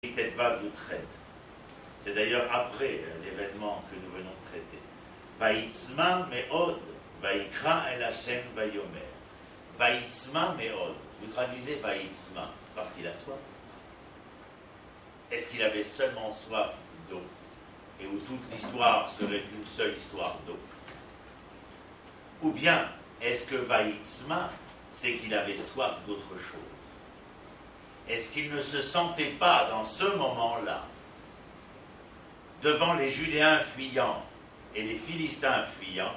Tetvav nous traite. C'est d'ailleurs après l'événement que nous venons de traiter. Vaïtzma me'od, vaïkra el Hashem vayomer. Vaïtzma me'od. Vous traduisez vaïtzma parce qu'il a soif. Est-ce qu'il avait seulement soif d'eau et où toute l'histoire serait qu'une seule histoire d'eau? Ou bien, est-ce que vaïtzma, c'est qu'il avait soif d'autre chose? Est-ce qu'il ne se sentait pas dans ce moment-là, devant les Judéens fuyants et les Philistins fuyants,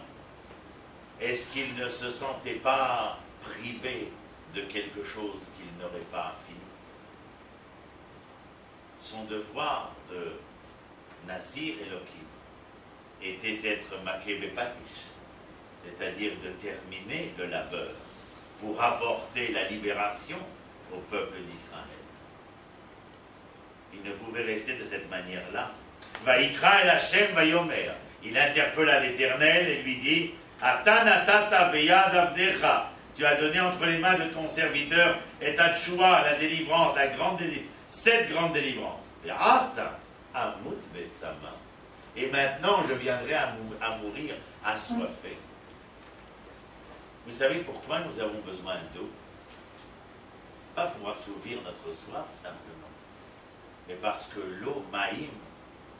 est-ce qu'il ne se sentait pas privé de quelque chose qu'il n'aurait pas fini? Son devoir de Nazir Elohim était d'être Maké Bepatish, c'est-à-dire de terminer le labeur pour apporter la libération au peuple d'Israël. Il ne pouvait rester de cette manière-là. Vaïkra el Hashem vayomer. Il interpella l'Éternel et lui dit: Atan atata beyad avdecha. Tu as donné entre les mains de ton serviteur et ta tchoua, la délivrance, cette grande délivrance. Et maintenant je viendrai à mourir assoiffé. Vous savez pourquoi nous avons besoin d'eau? Pas pour assouvir notre soif simplement, mais parce que l'eau maïm,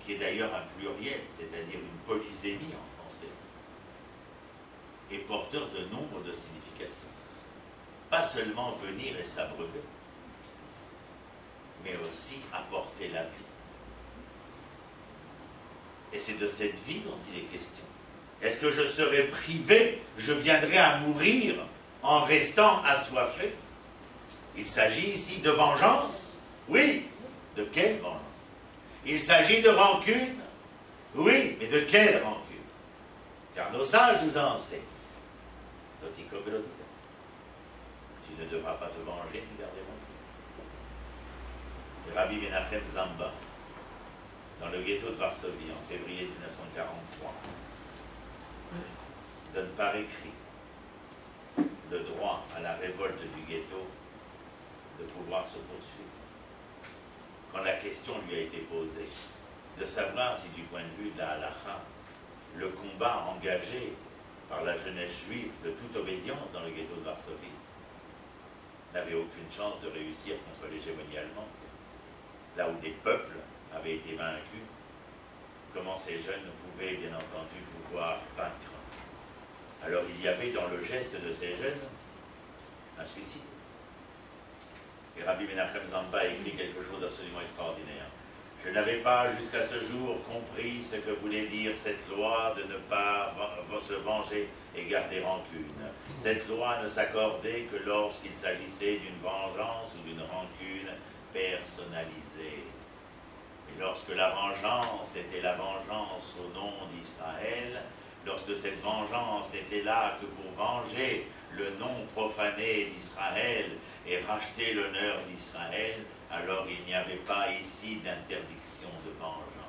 qui est d'ailleurs un pluriel, c'est-à-dire une polysémie en français, est porteur de nombre de significations. Pas seulement venir et s'abreuver, mais aussi apporter la vie. Et c'est de cette vie dont il est question. Est-ce que je serai privé, je viendrai à mourir en restant assoiffé? Il s'agit ici de vengeance? Oui. De quelle vengeance? Il s'agit de rancune? Oui, mais de quelle rancune? Car nos sages nous enseignent. Tu ne devras pas te venger ni garder rancune. Et Rabbi Menachem Zamba, dans le ghetto de Varsovie, en février 1943, donne par écrit le droit à la révolte du ghetto de pouvoir se poursuivre. Quand la question lui a été posée de savoir si du point de vue de la halakha, le combat engagé par la jeunesse juive de toute obédience dans le ghetto de Varsovie n'avait aucune chance de réussir contre l'hégémonie allemande, là où des peuples avaient été vaincus, comment ces jeunes pouvaient bien entendu pouvoir vaincre? Alors il y avait dans le geste de ces jeunes un suicide. Et Rabbi Menachem Zamba a écrit quelque chose d'absolument extraordinaire. Je n'avais pas jusqu'à ce jour compris ce que voulait dire cette loi de ne pas se venger et garder rancune. Cette loi ne s'accordait que lorsqu'il s'agissait d'une vengeance ou d'une rancune personnalisée. Et lorsque la vengeance était la vengeance au nom d'Israël, lorsque cette vengeance n'était là que pour venger le nom profané d'Israël et racheter l'honneur d'Israël, alors il n'y avait pas ici d'interdiction de vengeance.